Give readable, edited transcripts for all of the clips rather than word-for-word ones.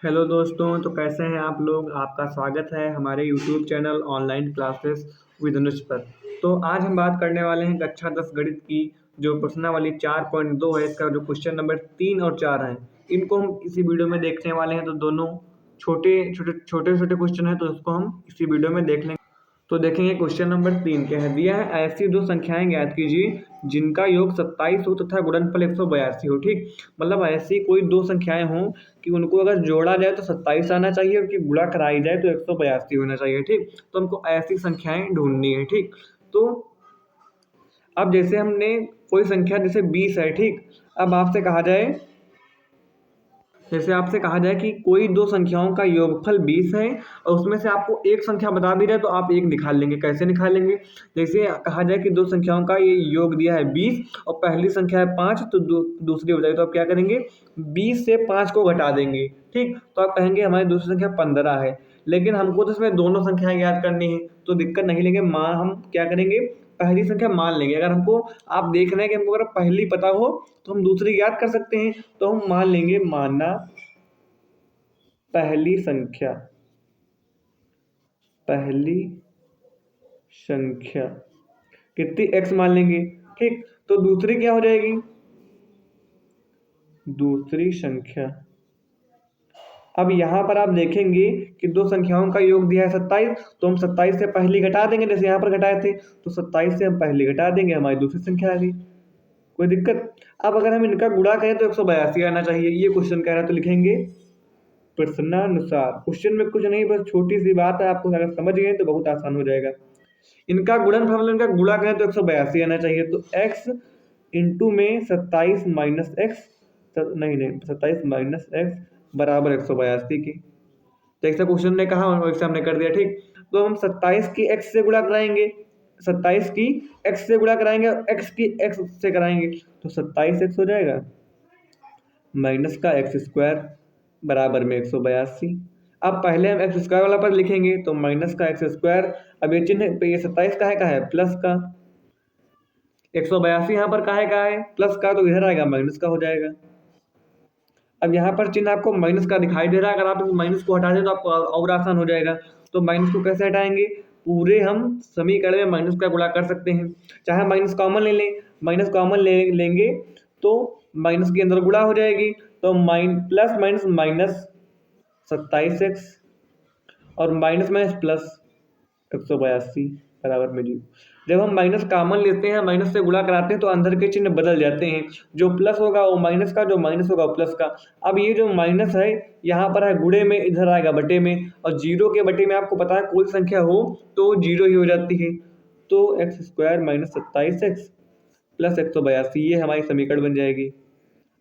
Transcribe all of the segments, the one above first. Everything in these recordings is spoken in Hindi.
हेलो दोस्तों, तो कैसे हैं आप लोग। आपका स्वागत है हमारे YouTube channel online classes with Anuj पर। तो आज हम बात करने वाले हैं कक्षा 10 गणित की जो प्रश्नावली 4.2 है। इसका जो क्वेश्चन नंबर 3 और 4 है, इनको हम इसी वीडियो में देखने वाले हैं। तो दोनों छोटे छोटे छोटे छोटे क्वेश्चन हैं, तो उसको हम इसी वीडियो में देख लेंगे। तो देखेंगे क्वेश्चन नंबर 3 क्या है। दिया है ऐसी दो संख्याएं ज्ञात कीजिए जिनका योग 27 हो तथा गुणनफल 182 हो। ठीक, मतलब ऐसी कोई दो संख्याएं हों कि उनको अगर जोड़ा जाए तो 27 आना चाहिए और कि गुणा कराई जाए तो 182 होना चाहिए। ठीक, तो हमको ऐसी संख्याएं ढूंढनी है। ठीक, तो अब जैसे हमने कोई संख्या जैसे 20 है। ठीक, अब आपसे कहा जाए आपसे कहा जाए कि कोई दो संख्याओं का योगफल 20 है और उसमें से आपको एक संख्या बता दी जाए तो आप एक निकाल लेंगे। कैसे निकालेंगे? जैसे कहा जाए कि दो संख्याओं का ये योग दिया है 20 और पहली संख्या है 5, तो दूसरी हो जाएगी। तो आप क्या करेंगे? 20 से 5 को घटा देंगे। ठीक, तो आप कहेंगे हमारी दूसरी संख्या 15 है, लेकिन हमको तो इसमें दोनों संख्याएं याद करनी है, तो दिक्कत नहीं लेंगे। मान हम क्या करेंगे? पहली संख्या मान लेंगे। अगर हमको आप देख रहे हैं कि हमको अगर पहली पता हो तो हम दूसरी याद कर सकते हैं, तो हम मान लेंगे। मानना पहली संख्या, पहली संख्या कितनी x मान लेंगे। ठीक, तो दूसरी क्या हो जाएगी? दूसरी संख्या। अब यहाँ पर आप देखेंगे कि दो संख्याओं का योग दिया है 27, तो हम 27 से पहली घटा देंगे। जैसे यहाँ पर घटाए थे, तो 27 से हम पहली घटा देंगे, हमारी दूसरी संख्या आ गई। कोई दिक्कत? अब अगर हम इनका गुणा करें तो 182 आना चाहिए। ये क्वेश्चन कह रहा है, तो लिखेंगे प्रश्नानुसार। क्वेश्चन में कुछ नहीं, बस छोटी सी बात है, आपको अगर समझ गए तो बहुत आसान हो जाएगा। इनका गुणनफल, इनका गुणा करें तो 182 आना चाहिए। तो x इंटू में 27 माइनस एक्स, नहीं नहीं 27 माइनस एक्स बराबर 182 की। तो ऐसा क्वेश्चन ने कहा और वैसे हमने कर दिया। ठीक, तो हम 27 की x से गुणा कराएंगे, 27 की x से गुणा कराएंगे और x की x से कराएंगे, तो 27x हो जाएगा माइनस का एक्स स्क्वायर बराबर में 182। अब पहले हम एक्स स्क्वायर वाला पर लिखेंगे, तो माइनस का एक्स स्क्वायर। अब ये चिन्ह पे, ये 27 का है प्लस का, 182 यहाँ पर का है प्लस का, तो इधर आएगा माइनस का हो जाएगा। अब यहाँ पर चिन्ह आपको माइनस का दिखाई दे रहा है, अगर आप इस माइनस को हटा दें तो आपको और आसान हो जाएगा। तो माइनस को कैसे हटाएंगे? पूरे हम समीकरण में माइनस का गुणा कर सकते हैं, चाहे माइनस कॉमन ले लें। माइनस कॉमन लेंगे तो माइनस के अंदर गुणा हो जाएगी, तो प्लस माइनस माइनस 27x और माइनस माइनस प्लस 182 बराबर में 0। जब हम माइनस कॉमन लेते हैं, माइनस से गुणा कराते हैं, तो अंदर के चिन्ह बदल जाते हैं। जो प्लस होगा वो माइनस का, जो माइनस होगा वो प्लस का। अब ये जो माइनस है यहाँ पर है गुणे में, इधर आएगा बटे में, और जीरो के बटे में आपको पता है कोई संख्या हो तो जीरो ही हो जाती है। तो x square minus 27x plus 182, ये हमारी समीकरण बन जाएगी।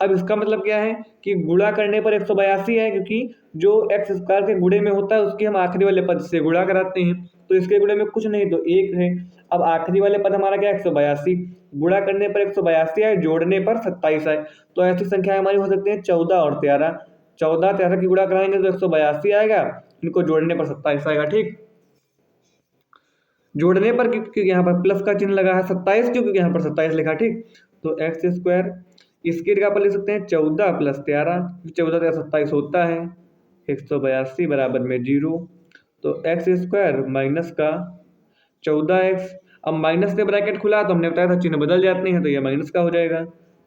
अब इसका मतलब क्या है कि गुणा करने पर 182 है, क्योंकि जो एक्स स्क्वायर के गुणे में होता है उसके हम आखिरी वाले पद से गुणा कराते हैं, तो इसके गुणे में कुछ नहीं तो एक है। अब आखिरी वाले पद हमारा क्या है? 182। गुणा करने पर 182 आए, जोड़ने पर 27 आए, तो ऐसी संख्या हमारी हो सकती है 14 और 13। 14 13 की गुणा कराएंगे तो 182 आएगा, इनको जोड़ने पर 27 आएगा। ठीक, जोड़ने पर क्योंकि यहाँ पर प्लस का चिन्ह लगा है, 27 क्योंकि यहाँ पर 27 लिखा। ठीक, तो एक्स स्क्वायर, इसकी जगह पर लिख सकते हैं 14 प्लस 13, 14 13 27 होता है 182 बराबर में 0। तो एक्स स्क्वायर माइनस का 14x, अब माइनस से ब्रैकेट खुला तो हमने बताया था चिन्ह बदल जाते हैं, तो ये माइनस का हो जाएगा।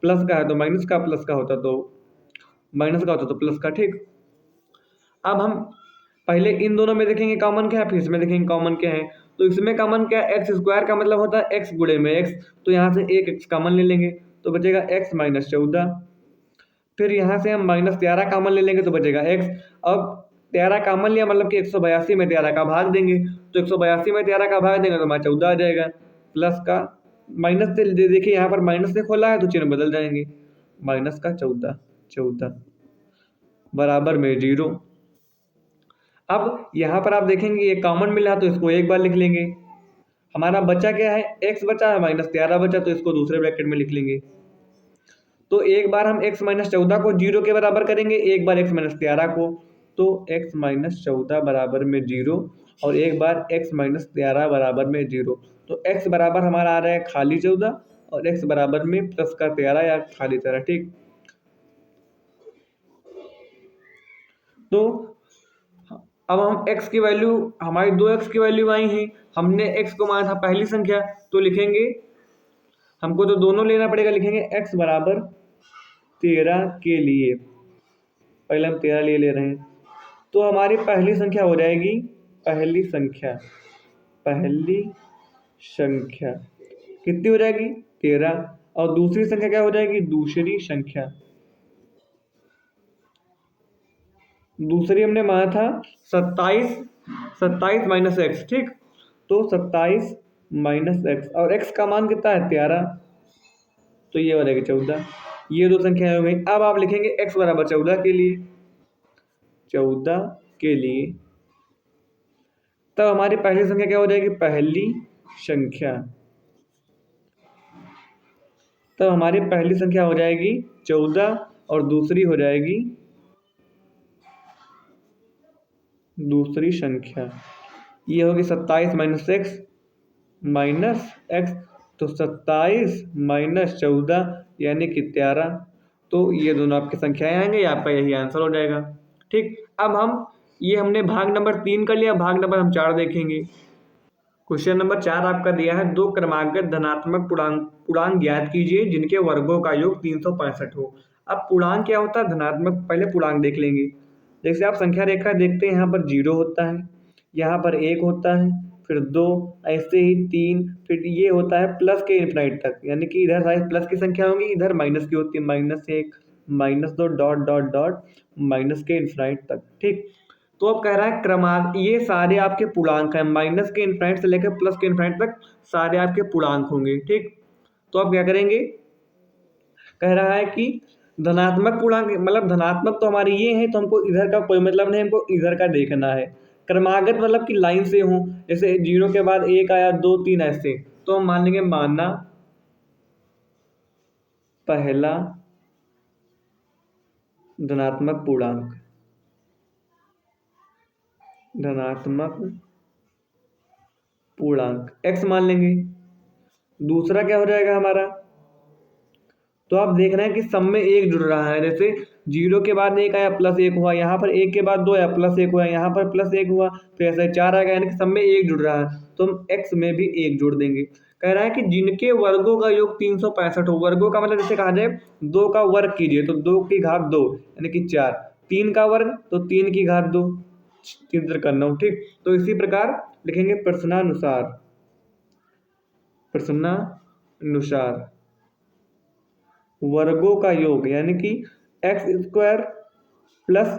प्लस का है तो माइनस का, प्लस का होता तो माइनस का होता तो प्लस का। ठीक, अब हम पहले इन दोनों में देखेंगे कॉमन क्या है, फिर इसमें देखेंगे कॉमन क्या है। तो इसमें कॉमन क्या है? एक्स स्क्वायर का मतलब होता है एक्स गुणे में एक्स, तो यहाँ से एक एक्स कॉमन ले लेंगे तो बचेगा एक्स माइनस 14। फिर यहाँ से हम माइनस 13 कॉमन ले लेंगे तो बचेगा एक्स। अब 13 कॉमन लिया मतलब कि 182 में 13 का भाग देंगे, तो 182 में 13 का भाग देंगे तो हमारा 14 आ जाएगा। प्लस का माइनस से देखिए यहाँ पर माइनस से खोला है तो चिन्ह बदल जाएंगे, माइनस का 14 14 बराबर में 0। अब यहाँ पर आप देखेंगे ये कॉमन मिला तो इसको एक बार लिख लेंगे। हमारा बचा क्या है? x बचा है, माइनस 13 बचा, तो इसको दूसरे ब्रैकेट में लिख लेंगे। तो एक बार हम x माइनस 14 को 0 के बराबर करेंगे, एक बार x माइनस 13 को, तो x माइनस 14 बराबर में 0 और एक बार x माइनस 13 बराबर में 0। तो x बराबर हमारा आ रहा है खाली 14 और x बराबर में प्लस का 13 या खाली 13। ठीक, तो अब हम x की वैल्यू, हमारी 2x की वैल्यू आई है, हमने x को माना था पहली संख्या, तो लिखेंगे, हमको तो दोनों लेना पड़ेगा, लिखेंगे x बराबर 13 के लिए, पहले हम 13 ले रहे हैं, तो हमारी पहली संख्या हो जाएगी, पहली संख्या कितनी हो जाएगी 13, और दूसरी संख्या क्या हो जाएगी, दूसरी हमने माना था 27 माइनस एक्स, ठीक, तो 27 माइनस एक्स, और x का मान कितना है 13, तो ये हो जाएगी 14, ये दो संख्याएं हो गई। अब आप लिखेंगे x बराबर 14 के लिए, तब हमारी पहली संख्या क्या हो जाएगी, तब हमारी पहली संख्या हो जाएगी 14, और दूसरी हो जाएगी दूसरी संख्या, ये होगी 27 माइनस एक्स, तो 27 माइनस 14 यानी कि 13, तो ये दोनों आपकी संख्याएं आएंगे, आपका यही आंसर हो जाएगा। ठीक, अब हम ये हमने भाग नंबर 3 कर लिया, भाग नंबर हम 4 देखेंगे। क्वेश्चन नंबर 4 आपका दिया है, दो क्रमागत धनात्मक पूर्णांक ज्ञात कीजिए जिनके वर्गों का योग 365 हो। अब पूर्णांक क्या होता है, धनात्मक, पहले पूर्णांक देख लेंगे। जैसे आप संख्या रेखा देखते हैं, यहाँ पर 0 होता है, यहाँ पर 1 होता है, फिर 2, ऐसे ही 3, फिर ये होता है प्लस के इनफिनाइट तक, यानी कि इधर सारी प्लस की संख्या होंगी, इधर माइनस की होती है, -1 -2 डॉट डॉट डॉट माइनस के इनफिनाइट तक। ठीक, तो अब कह रहा है क्रमांक, ये सारे आपके पूर्णांक हैं, माइनस के इनफिनाइट से लेकर प्लस के इनफिनाइट तक सारे आपके पूर्णांक होंगे। ठीक, तो आप क्या करेंगे, कह रहा है कि धनात्मक पूर्णांक, मतलब धनात्मक तो हमारे ये है, तो हमको इधर का कोई मतलब नहीं, हमको इधर का देखना है। क्रमागत मतलब कि लाइन से हो, जैसे 0 के बाद 1 आया, 2 3 ऐसे, तो हम मान लेंगे, माना पहला धनात्मक पूर्णांक x मान लेंगे। दूसरा क्या हो जाएगा हमारा, तो आप देख रहे हैं कि सब में 1 जुड़ रहा है, जैसे 0 के बाद 1 आया, +1 हुआ, यहाँ पर 1 के बाद 2 आया, +1 हुआ, यहाँ पर +1 हुआ, फिर ऐसे 4 आ गया, यानी कि सब में 1 जुड़ रहा है, तो हम x में भी 1 जोड़ देंगे। कह रहा है कि जिनके वर्गों का योग 365 हो, वर्गों का मतलब जैसे कहा जाए 2 का वर्ग कीजिए, तो 2 की घात 2 यानी कि 4, 3 का वर्ग तो 3 की घात 2, 3 करना हो। ठीक, तो इसी प्रकार लिखेंगे प्रश्नानुसार वर्गों का योग, यानी कि x² +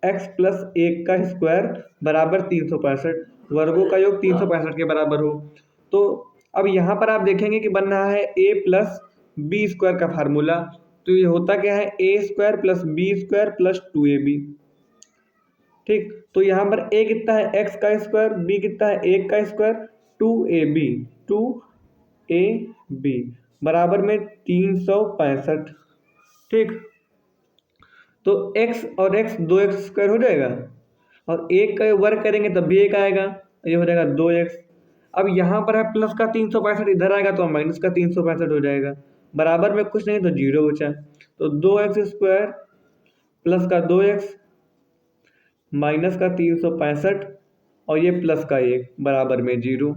x + 1 का स्क्वायर बराबर 365, वर्गों का योग 365 के बराबर हो। तो अब यहाँ पर आप देखेंगे कि बन रहा है a + b² का फार्मूला, तो ये होता क्या है, a² + b² + 2ab। ठीक, तो यहाँ पर a कितना है, x का स्क्वायर, b कितना है, 1 का स्क्वायर, 2ab बराबर में 365। ठीक, तो x और x 2x² हो जाएगा, और 1 का वर्ग करेंगे तब भी 1 आएगा, ये हो जाएगा 2x। अब यहाँ पर है प्लस का 365, इधर आएगा तो माइनस का 365 हो जाएगा, बराबर में कुछ नहीं तो 0 बचा, तो 2x² प्लस का 2x माइनस का 365 और ये प्लस का 1 बराबर में 0,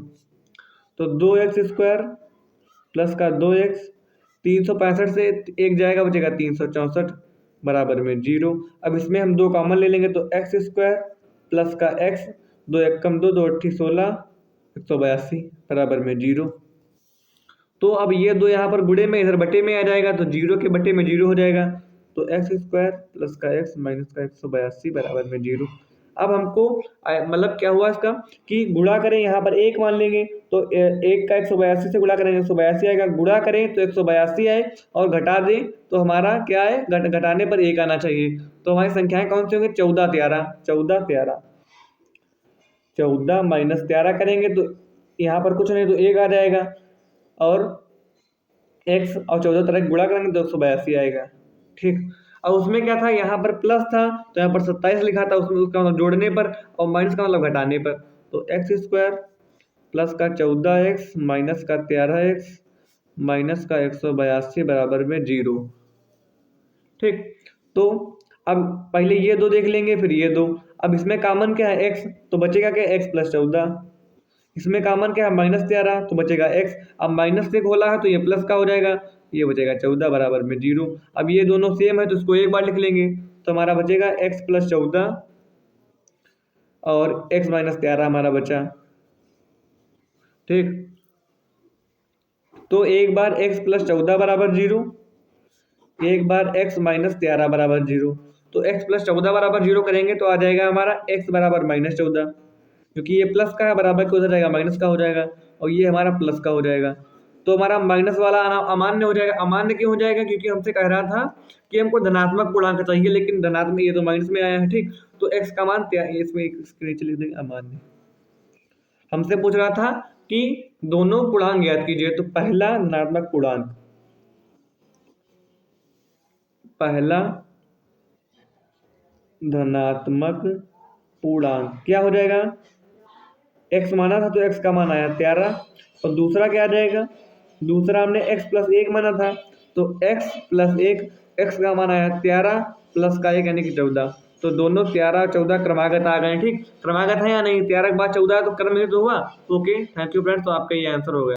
तो 2x² प्लस का 2x, 365 से 1 जाएगा, बचेगा 364 बराबर में 0। अब इसमें हम 2 कॉमन ले लेंगे, तो x² प्लस का x, 2 1 कम 2, 2 8 16, 182 बराबर में 0। तो अब ये 2 यहाँ पर गुणे में, इधर बटे में आ जाएगा, तो 0 के बटे में 0 हो जाएगा, तो x² प्लस का x माइनस का 182 बराबर में 0। अब हमको मतलब क्या हुआ इसका, कि गुणा करें, यहाँ पर 1 मान लेंगे, तो 1 का 182 से गुणा करेंगे 182 आएगा, गुणा करें तो 182 आए, और घटा दें तो हमारा क्या है, घटाने पर 1 आना चाहिए। तो हमारी संख्याएं कौन सी होंगी, 14 13, 14 माइनस 13 करेंगे तो यहाँ पर कुछ नहीं तो 1 आ जाएगा, और x और 14 तरह गुणा करेंगे तो 182 आएगा। ठीक, और उसमें क्या था, यहाँ पर प्लस था तो यहाँ पर 27 लिखा था, उसमें उसका मतलब जोड़ने पर, और माइनस का मतलब घटाने पर, तो x² प्लस का 14x माइनस का 13x माइनस का 182 बराबर में 0। ठीक, तो अब पहले ये 2 देख लेंगे, फिर ये 2। अब इसमें कॉमन क्या है x, तो बचेगा क्या x प्लस 14। इसमें कॉमन क्या है -13, तो बचेगा x। अब माइनस से खोला है तो ये प्लस का हो जाएगा, ये बचेगा 14 बराबर में 0। अब ये दोनों सेम है तो इसको एक बार लिख लेंगे, तो हमारा बचेगा x प्लस 14 और x माइनस 13 हमारा बचा। ठीक, तो एक बार x प्लस 14 बराबर 0, एक बार x माइनस 13 बराबर 0। तो x प्लस 14 बराबर 0 करेंगे तो आ जाएगा हमारा x बराबर -14, क्योंकि ये प्लस का है, बराबर का उधर जाएगा माइनस का हो जाएगा, और ये हमारा प्लस का हो जाएगा। तो हमारा माइनस वाला अमान्य हो जाएगा। अमान्य क्यों हो जाएगा? क्योंकि हमसे कह रहा था कि हमको धनात्मक पूर्णांक चाहिए, लेकिन धनात्मक ये तो माइनस में आया है। ठीक, तो x का मान इसमें इसके नीचे लिख देंगे अमान्य। हमसे पूछ रहा था कि दोनों पूर्णांक ज्ञात कीजिए, तो पहला धनात्मक पूर्णांक, पहला धनात्मक पूर्णांक क्या हो जाएगा? x माना था तो x का मान आया 13, और दूसरा क्या आ जाएगा? दूसरा हमने x प्लस 1 माना था, तो x प्लस 1, x का मान आया 13 प्लस का 1 यानी कि 14। तो दोनों 13 14 क्रमागत आ गए। ठीक, क्रमागत है या नहीं? 13 के बाद 14 है तो क्रम में तो हुआ। ओके, थैंक यू फ्रेंड्स, तो आपका ये आंसर हो गया।